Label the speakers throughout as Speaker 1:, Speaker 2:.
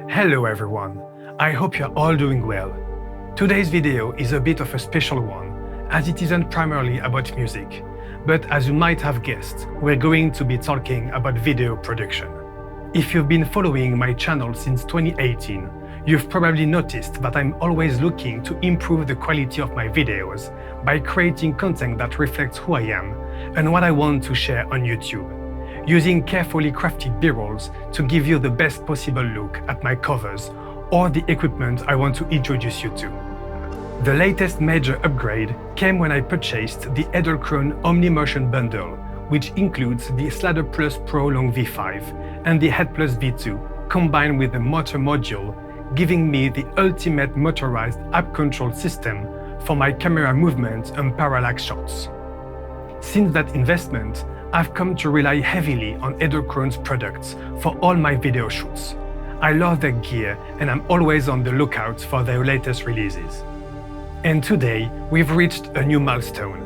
Speaker 1: Hello everyone, I hope you're all doing well. Today's video is a bit of a special one, as it isn't primarily about music, but as you might have guessed, we're going to be talking about video production. If you've been following my channel since 2018, you've probably noticed that I'm always looking to improve the quality of my videos by creating content that reflects who I am and what I want to share on YouTube, using carefully crafted B-rolls to give you the best possible look at my covers or the equipment I want to introduce you to. The latest major upgrade came when I purchased the Edelkrone OmniMotion bundle, which includes the HeadPLUS PRO Long V5 and the HeadPLUS V2 combined with the motor module, giving me the ultimate motorized app control system for my camera movement and parallax shots. Since that investment, I've come to rely heavily on Edelkrone's products for all my video shoots. I love their gear and I'm always on the lookout for their latest releases. And today, we've reached a new milestone.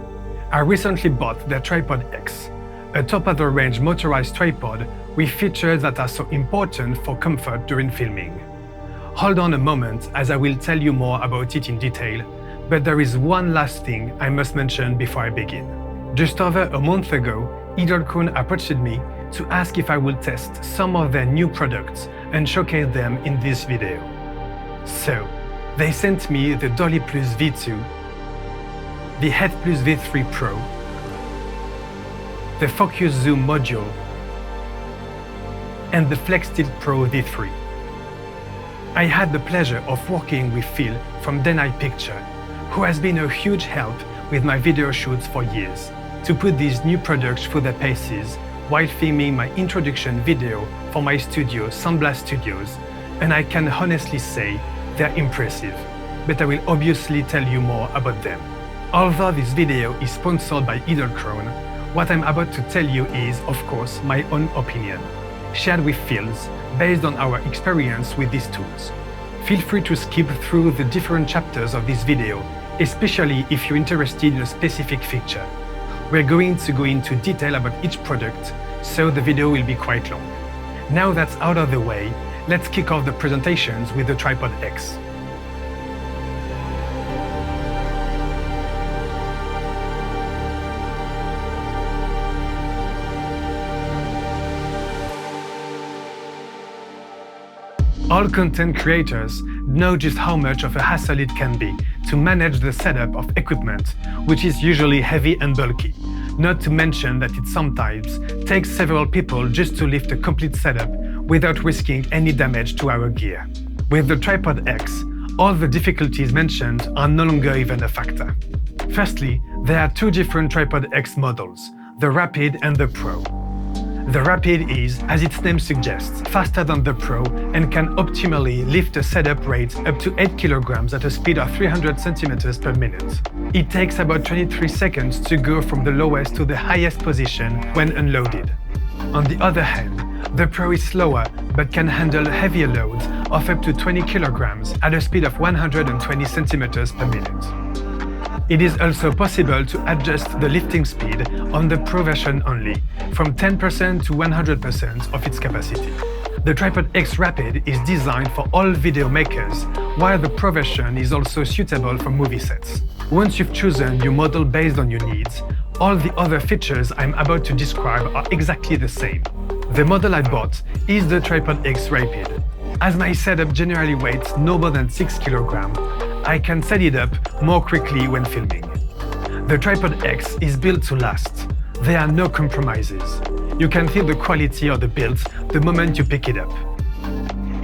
Speaker 1: I recently bought their Tripod X, a top-of-the-range motorized tripod with features that are so important for comfort during filming. Hold on a moment as I will tell you more about it in detail, but there is one last thing I must mention before I begin. Just over a month ago, Edelkrone approached me to ask if I would test some of their new products and showcase them in this video. So, they sent me the DollyPLUS V2, the HeadPLUS V3 Pro, the Focus Zoom module, and the FlexTilt Pro V3. I had the pleasure of working with Phil from Denai Picture, who has been a huge help with my video shoots for years, to put these new products through their paces while filming my introduction video for my studio, Sunblast Studios, and I can honestly say they're impressive, but I will obviously tell you more about them. Although this video is sponsored by Edelkrone, what I'm about to tell you is, of course, my own opinion, shared with Phil's, based on our experience with these tools. Feel free to skip through the different chapters of this video, especially if you're interested in a specific feature. We're going to go into detail about each product, so the video will be quite long. Now that's out of the way, let's kick off the presentations with the Tripod X. All content creators know just how much of a hassle it can be to manage the setup of equipment, which is usually heavy and bulky, not to mention that it sometimes takes several people just to lift a complete setup without risking any damage to our gear. With the Tripod X, all the difficulties mentioned are no longer even a factor. Firstly, there are two different Tripod X models, the Rapid and the Pro. The Rapid is, as its name suggests, faster than the Pro and can optimally lift a setup rate up to 8 kg at a speed of 300 cm per minute. It takes about 23 seconds to go from the lowest to the highest position when unloaded. On the other hand, the Pro is slower but can handle heavier loads of up to 20 kg at a speed of 120 cm per minute. It is also possible to adjust the lifting speed on the Pro version only, from 10% to 100% of its capacity. The Tripod X Rapid is designed for all video makers, while the Pro version is also suitable for movie sets. Once you've chosen your model based on your needs, all the other features I'm about to describe are exactly the same. The model I bought is the Tripod X Rapid. As my setup generally weighs no more than 6 kg, I can set it up more quickly when filming. The Tripod X is built to last. There are no compromises. You can feel the quality of the build the moment you pick it up.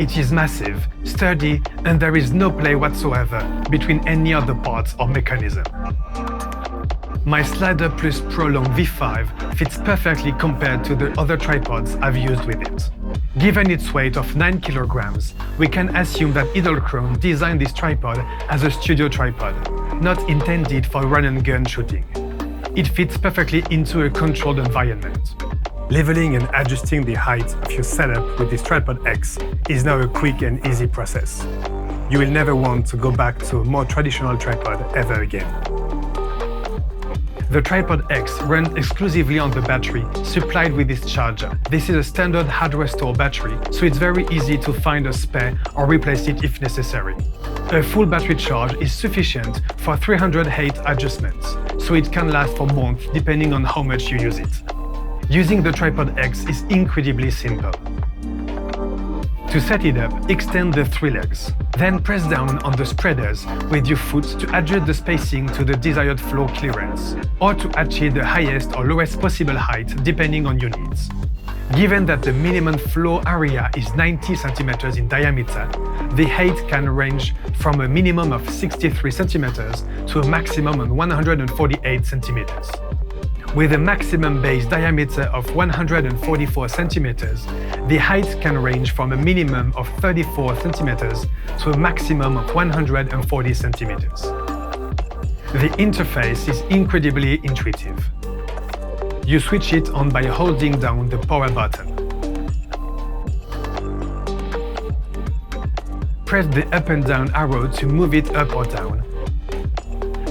Speaker 1: It is massive, sturdy, and there is no play whatsoever between any of the parts or mechanism. My HeadPLUS PRO Long V5 fits perfectly compared to the other tripods I've used with it. Given its weight of 9 kg, we can assume that Edelkrone designed this tripod as a studio tripod, not intended for run-and-gun shooting. It fits perfectly into a controlled environment. Leveling and adjusting the height of your setup with this Tripod X is now a quick and easy process. You will never want to go back to a more traditional tripod ever again. The Tripod X runs exclusively on the battery supplied with this charger. This is a standard hardware store battery, so it's very easy to find a spare or replace it if necessary. A full battery charge is sufficient for 308 adjustments, so it can last for months depending on how much you use it. Using the Tripod X is incredibly simple. To set it up, extend the 3 legs. Then press down on the spreaders with your foot to adjust the spacing to the desired floor clearance, or to achieve the highest or lowest possible height depending on your needs. Given that the minimum floor area is 90 cm in diameter, the height can range from a minimum of 63 cm to a maximum of 148 cm. With a maximum base diameter of 144 cm, the height can range from a minimum of 34 cm to a maximum of 140 cm. The interface is incredibly intuitive. You switch it on by holding down the power button. Press the up and down arrow to move it up or down,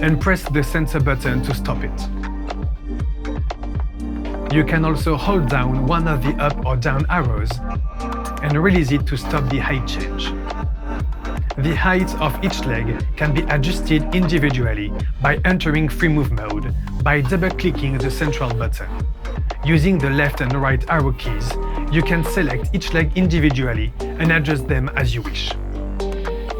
Speaker 1: and press the sensor button to stop it. You can also hold down one of the up or down arrows and release it to stop the height change. The height of each leg can be adjusted individually by entering free move mode by double-clicking the central button. Using the left and right arrow keys, you can select each leg individually and adjust them as you wish.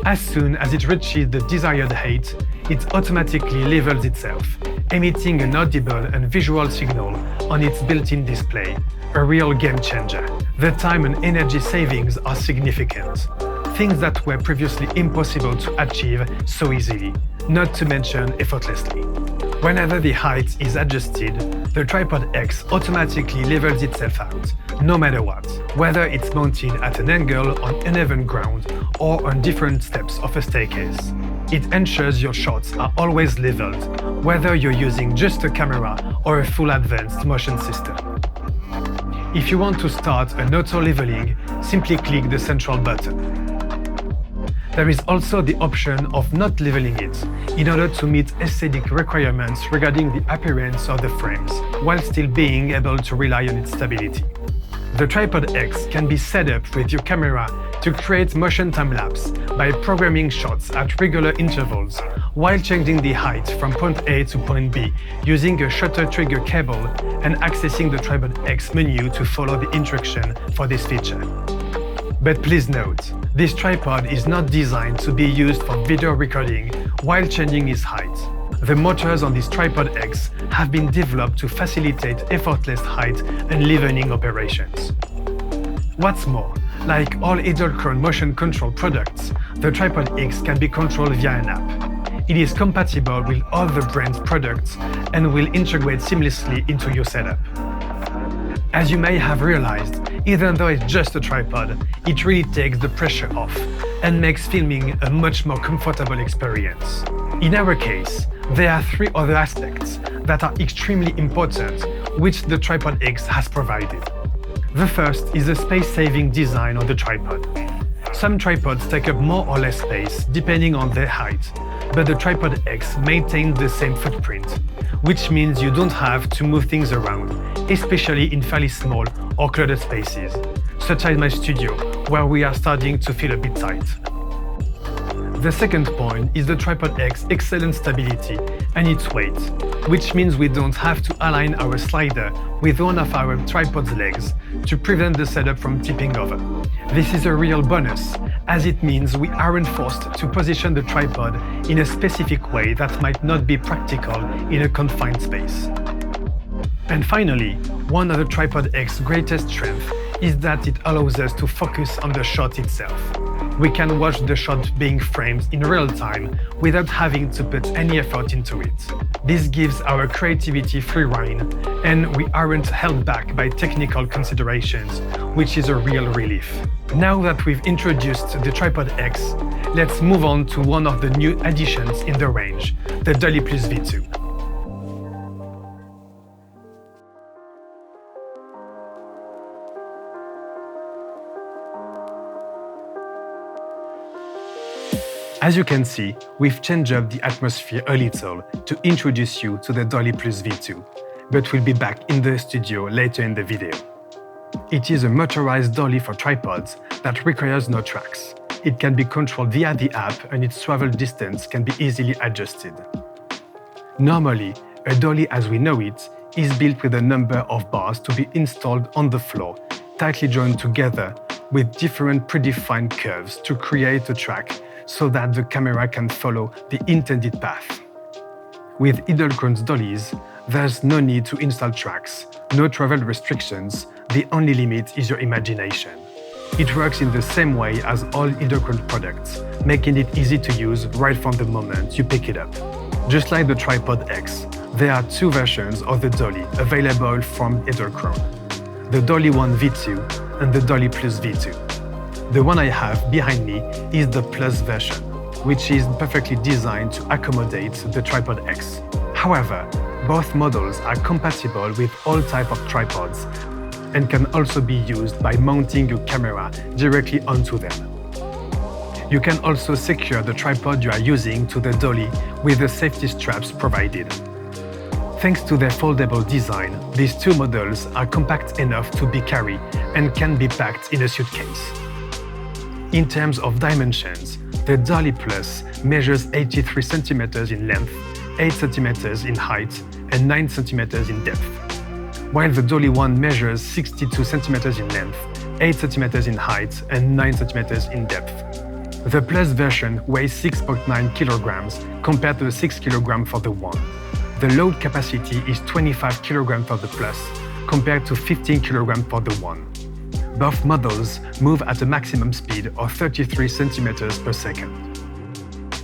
Speaker 1: As soon as it reaches the desired height, it automatically levels itself, emitting an audible and visual signal on its built-in display, a real game changer. The time and energy savings are significant, things that were previously impossible to achieve so easily, not to mention effortlessly. Whenever the height is adjusted, the Tripod X automatically levels itself out, no matter what, whether it's mounted at an angle on uneven ground or on different steps of a staircase. It ensures your shots are always leveled, whether you're using just a camera or a full advanced motion system. If you want to start an auto-leveling, simply click the central button. There is also the option of not leveling it, in order to meet aesthetic requirements regarding the appearance of the frames, while still being able to rely on its stability. The Tripod X can be set up with your camera to create motion time-lapse by programming shots at regular intervals, while changing the height from point A to point B using a shutter trigger cable and accessing the Tripod X menu to follow the instruction for this feature. But please note, this tripod is not designed to be used for video recording while changing its height. The motors on this Tripod X have been developed to facilitate effortless height and leveling operations. What's more, like all Edelkrone motion control products, the Tripod X can be controlled via an app. It is compatible with all the brand's products and will integrate seamlessly into your setup. As you may have realized, even though it's just a tripod, it really takes the pressure off and makes filming a much more comfortable experience. In our case, there are 3 other aspects that are extremely important, which the Tripod X has provided. The first is the space-saving design of the tripod. Some tripods take up more or less space depending on their height, but the Tripod X maintains the same footprint, which means you don't have to move things around, especially in fairly small or cluttered spaces, such as my studio, where we are starting to feel a bit tight. The second point is the Tripod X's excellent stability and its weight, which means we don't have to align our slider with one of our tripod's legs to prevent the setup from tipping over. This is a real bonus, as it means we aren't forced to position the tripod in a specific way that might not be practical in a confined space. And finally, one of the Tripod X's greatest strengths is that it allows us to focus on the shot itself. We can watch the shot being framed in real time without having to put any effort into it. This gives our creativity free rein, and we aren't held back by technical considerations, which is a real relief. Now that we've introduced the Tripod X, let's move on to one of the new additions in the range, the DollyPLUS V2. As you can see, we've changed up the atmosphere a little to introduce you to the DollyPLUS V2, but we'll be back in the studio later in the video. It is a motorized dolly for tripods that requires no tracks. It can be controlled via the app and its travel distance can be easily adjusted. Normally, a dolly as we know it is built with a number of bars to be installed on the floor, tightly joined together with different predefined curves to create a track so that the camera can follow the intended path. With Edelkrone's dollies, there's no need to install tracks, no travel restrictions, the only limit is your imagination. It works in the same way as all Edelkrone products, making it easy to use right from the moment you pick it up. Just like the Tripod X, there are two versions of the dolly available from Edelkrone: the DollyOne V2 and the DollyPLUS V2. The one I have behind me is the Plus version, which is perfectly designed to accommodate the Tripod X. However, both models are compatible with all types of tripods and can also be used by mounting your camera directly onto them. You can also secure the tripod you are using to the dolly with the safety straps provided. Thanks to their foldable design, these two models are compact enough to be carried and can be packed in a suitcase. In terms of dimensions, the DollyPLUS measures 83 cm in length, 8 cm in height, and 9 cm in depth, while the DollyOne measures 62 cm in length, 8 cm in height, and 9 cm in depth. The Plus version weighs 6.9 kg compared to the 6 kg for the One. The load capacity is 25 kg for the Plus compared to 15 kg for the One. Both models move at a maximum speed of 33 cm per second.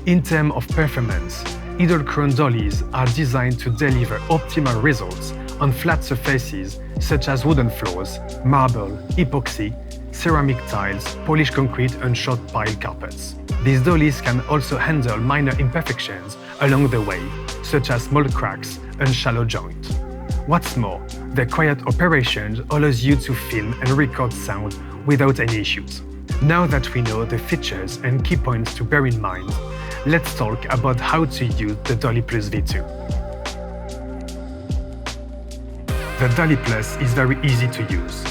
Speaker 1: In terms of performance, Edelkrone dollies are designed to deliver optimal results on flat surfaces such as wooden floors, marble, epoxy, ceramic tiles, polished concrete and short pile carpets. These dollies can also handle minor imperfections along the way, such as small cracks and shallow joints. What's more, their quiet operation allows you to film and record sound without any issues. Now that we know the features and key points to bear in mind, let's talk about how to use the DollyPLUS V2. The DollyPLUS is very easy to use.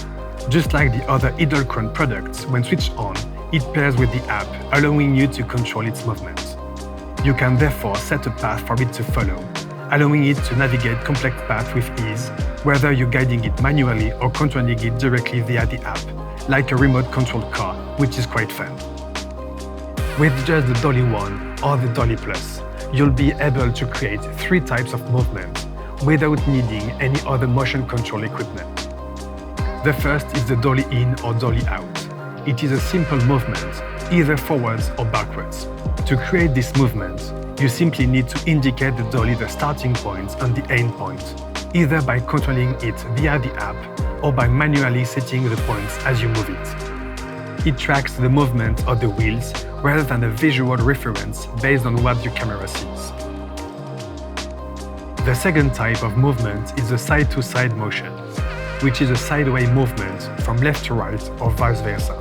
Speaker 1: Just like the other Edelkrone products, when switched on, it pairs with the app, allowing you to control its movement. You can therefore set a path for it to follow, allowing it to navigate complex paths with ease, whether you're guiding it manually or controlling it directly via the app, like a remote-controlled car, which is quite fun. With just the DollyOne or the DollyPLUS, you'll be able to create 3 types of movement without needing any other motion control equipment. The first is the dolly in or dolly out. It is a simple movement, either forwards or backwards. To create this movement, you simply need to indicate the dolly the starting point and the end point, either by controlling it via the app or by manually setting the points as you move it. It tracks the movement of the wheels rather than a visual reference based on what your camera sees. The second type of movement is the side-to-side motion, which is a sideways movement from left to right or vice versa.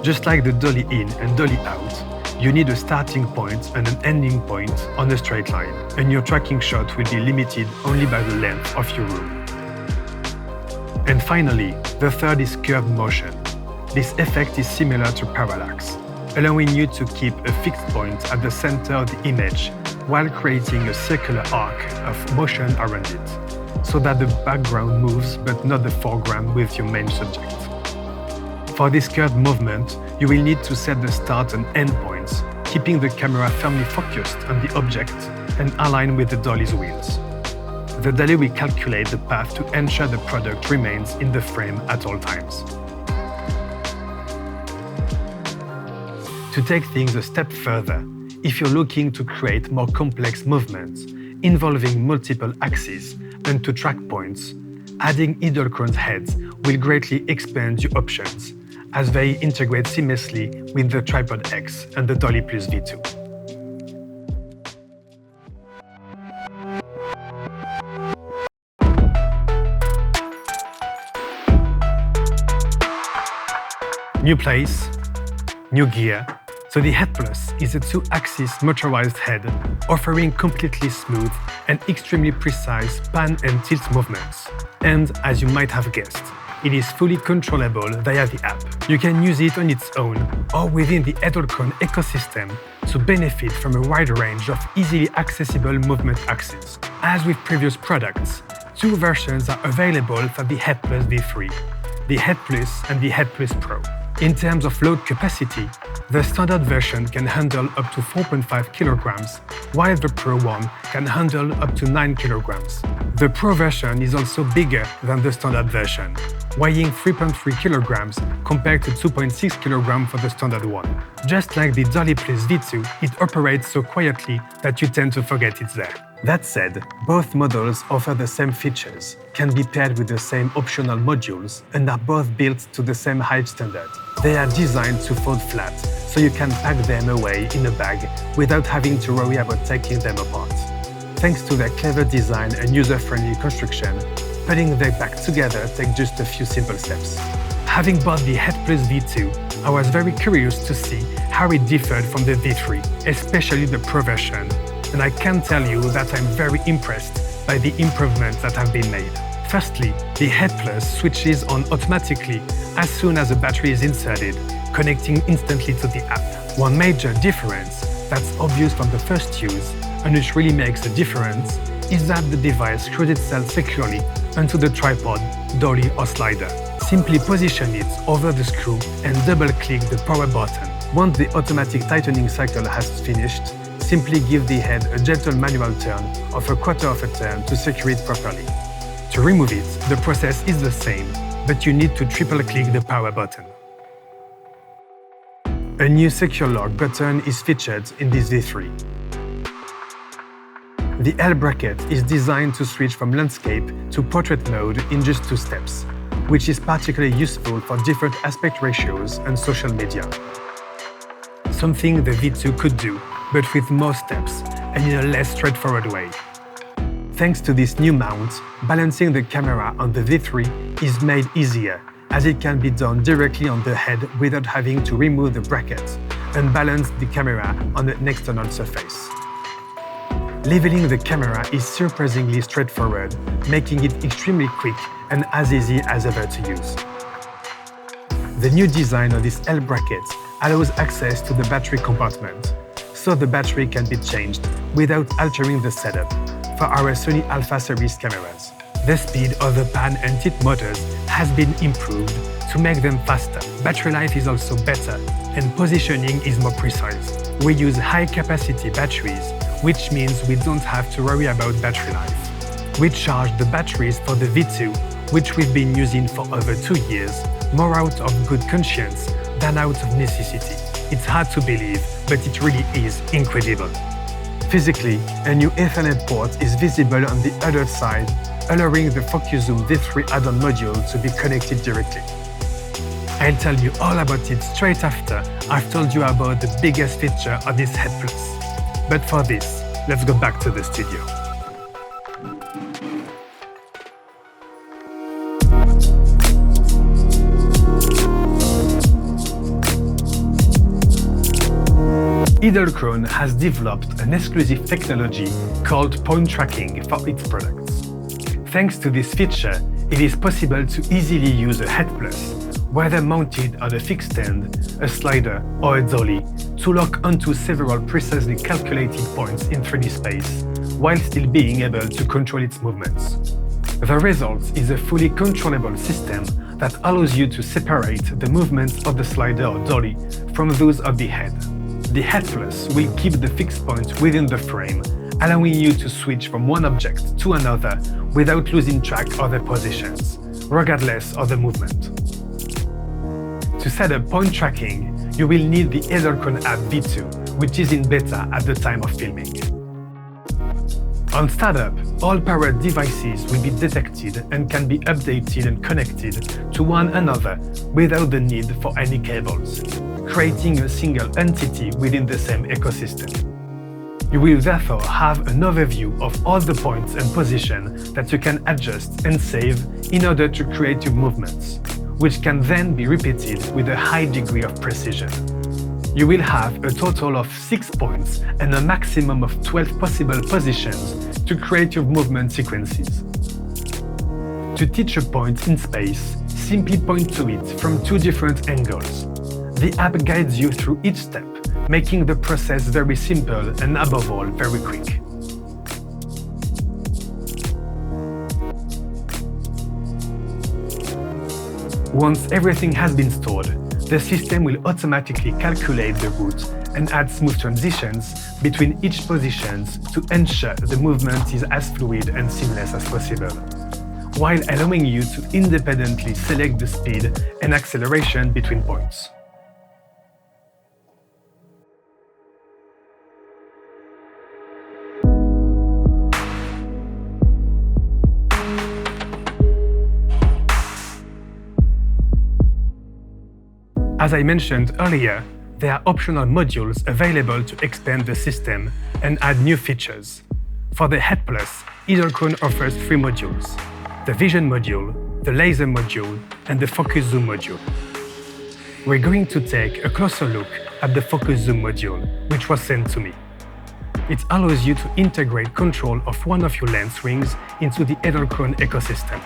Speaker 1: Just like the dolly in and dolly out, you need a starting point and an ending point on a straight line, and your tracking shot will be limited only by the length of your room. And finally, the third is curved motion. This effect is similar to parallax, allowing you to keep a fixed point at the center of the image while creating a circular arc of motion around it, so that the background moves but not the foreground with your main subject. For this curved movement, you will need to set the start and end points, keeping the camera firmly focused on the object and aligned with the dolly's wheels. The dolly will calculate the path to ensure the product remains in the frame at all times. To take things a step further, if you're looking to create more complex movements involving multiple axes and to track points, adding Edelkrone's heads will greatly expand your options, as they integrate seamlessly with the Tripod X and the DollyPLUS V2. New place, new gear, So the HeadPLUS is a 2-axis motorized head, offering completely smooth and extremely precise pan and tilt movements. And as you might have guessed, it is fully controllable via the app. You can use it on its own or within the Edelkrone ecosystem to benefit from a wide range of easily accessible movement axes. As with previous products, 2 versions are available for the HeadPLUS V3, the HeadPLUS and the HeadPLUS Pro. In terms of load capacity, the standard version can handle up to 4.5 kilograms, while the Pro one can handle up to 9 kilograms. The Pro version is also bigger than the standard version, weighing 3.3 kilograms compared to 2.6 kilograms for the standard one. Just like the DollyPLUS V2, it operates so quietly that you tend to forget it's there. That said, both models offer the same features, can be paired with the same optional modules, and are both built to the same height standard. They are designed to fold flat, so you can pack them away in a bag without having to worry about taking them apart. Thanks to their clever design and user-friendly construction, putting them back together takes just a few simple steps. Having bought the HeadPLUS V2, I was very curious to see how it differed from the V3, especially the Pro version, and I can tell you that I'm very impressed by the improvements that have been made. Firstly, the HeadPLUS switches on automatically as soon as a battery is inserted, connecting instantly to the app. One major difference that's obvious from the first use, and which really makes a difference, is that the device screws itself securely onto the tripod, dolly or slider. Simply position it over the screw and double-click the power button. Once the automatic tightening cycle has finished, simply give the head a gentle manual turn of 1/4 of a turn to secure it properly. To remove it, the process is the same, but you need to triple-click the power button. A new secure lock button is featured in this V3. The L bracket is designed to switch from landscape to portrait mode in just 2 steps, which is particularly useful for different aspect ratios and social media. Something the V2 could do, but with more steps and in a less straightforward way. Thanks to this new mount, balancing the camera on the V3 is made easier, as it can be done directly on the head without having to remove the bracket and balance the camera on an external surface. Leveling the camera is surprisingly straightforward, making it extremely quick and as easy as ever to use. The new design of this L bracket allows access to the battery compartment, so the battery can be changed without altering the setup for our Sony Alpha series cameras. The speed of the pan and tilt motors has been improved to make them faster. Battery life is also better and positioning is more precise. We use high-capacity batteries, which means we don't have to worry about battery life. We charge the batteries for the V2, which we've been using for over 2 years, more out of good conscience than out of necessity. It's hard to believe, but it really is incredible. Physically, a new Ethernet port is visible on the other side, allowing the Focus Zoom V3 add-on module to be connected directly. I'll tell you all about it straight after I've told you about the biggest feature of this HeadPLUS. But for this, let's go back to the studio. Edelkrone has developed an exclusive technology called point tracking for its products. Thanks to this feature, it is possible to easily use a HeadPLUS, whether mounted on a fixed stand, a slider, or a dolly, to lock onto several precisely calculated points in 3D space, while still being able to control its movements. The result is a fully controllable system that allows you to separate the movements of the slider or dolly from those of the head. The HeadPLUS will keep the fixed point within the frame, allowing you to switch from one object to another without losing track of their positions, regardless of the movement. To set up point tracking, you will need the Edelkrone app V2, which is in beta at the time of filming. On startup, all powered devices will be detected and can be updated and connected to one another without the need for any cables, creating a single entity within the same ecosystem. You will therefore have an overview of all the points and positions that you can adjust and save in order to create your movements, which can then be repeated with a high degree of precision. You will have a total of 6 points and a maximum of 12 possible positions to create your movement sequences. To teach a point in space, simply point to it from 2 different angles. The app guides you through each step, making the process very simple and above all, very quick. Once everything has been stored, the system will automatically calculate the route and add smooth transitions between each positions to ensure the movement is as fluid and seamless as possible, while allowing you to independently select the speed and acceleration between points. As I mentioned earlier, there are optional modules available to expand the system and add new features. For the HeadPLUS, Edelkrone offers 3 modules: the Vision module, the Laser module, and the Focus Zoom module. We're going to take a closer look at the Focus Zoom module, which was sent to me. It allows you to integrate control of one of your lens rings into the Edelkrone ecosystem.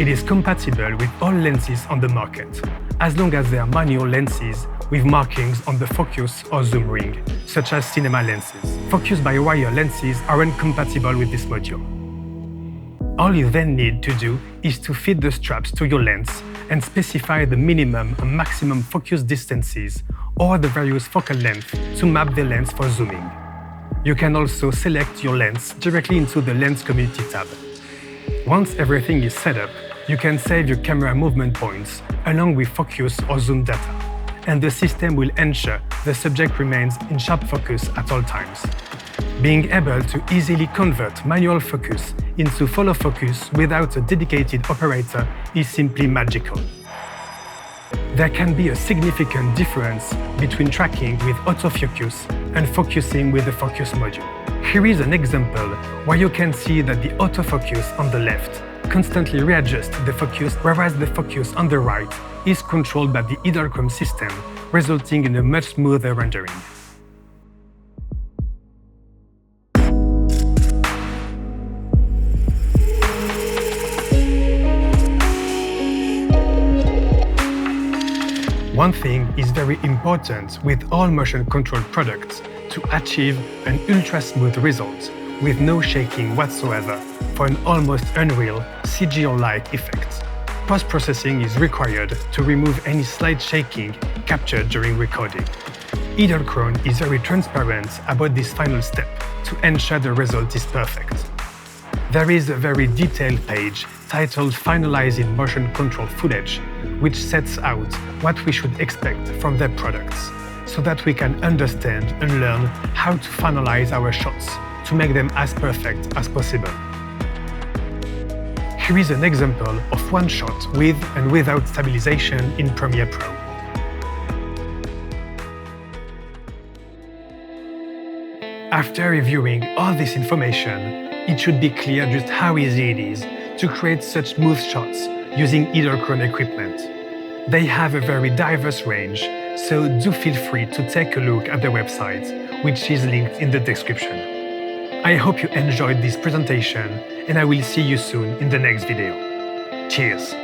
Speaker 1: It is compatible with all lenses on the market, as long as they are manual lenses with markings on the focus or zoom ring, such as cinema lenses. Focus-by-wire lenses aren't compatible with this module. All you then need to do is to fit the straps to your lens and specify the minimum and maximum focus distances or the various focal lengths to map the lens for zooming. You can also select your lens directly into the Lens Community tab. Once everything is set up, you can save your camera movement points along with focus or zoom data, and the system will ensure the subject remains in sharp focus at all times. Being able to easily convert manual focus into follow focus without a dedicated operator is simply magical. There can be a significant difference between tracking with autofocus and focusing with the focus module. Here is an example where you can see that the autofocus on the left constantly readjusts the focus, whereas the focus on the right is controlled by the Edelkrone system, resulting in a much smoother rendering. One thing is very important with all motion control products: to achieve an ultra-smooth result with no shaking whatsoever for an almost unreal CGI-like effect. Post-processing is required to remove any slight shaking captured during recording. Edelkrone is very transparent about this final step to ensure the result is perfect. There is a very detailed page titled Finalizing Motion Control Footage, which sets out what we should expect from their products, so that we can understand and learn how to finalize our shots to make them as perfect as possible. Here is an example of one shot with and without stabilization in Premiere Pro. After reviewing all this information, it should be clear just how easy it is to create such smooth shots using Edelkrone equipment. They have a very diverse range, so do feel free to take a look at their website, which is linked in the description. I hope you enjoyed this presentation, and I will see you soon in the next video. Cheers!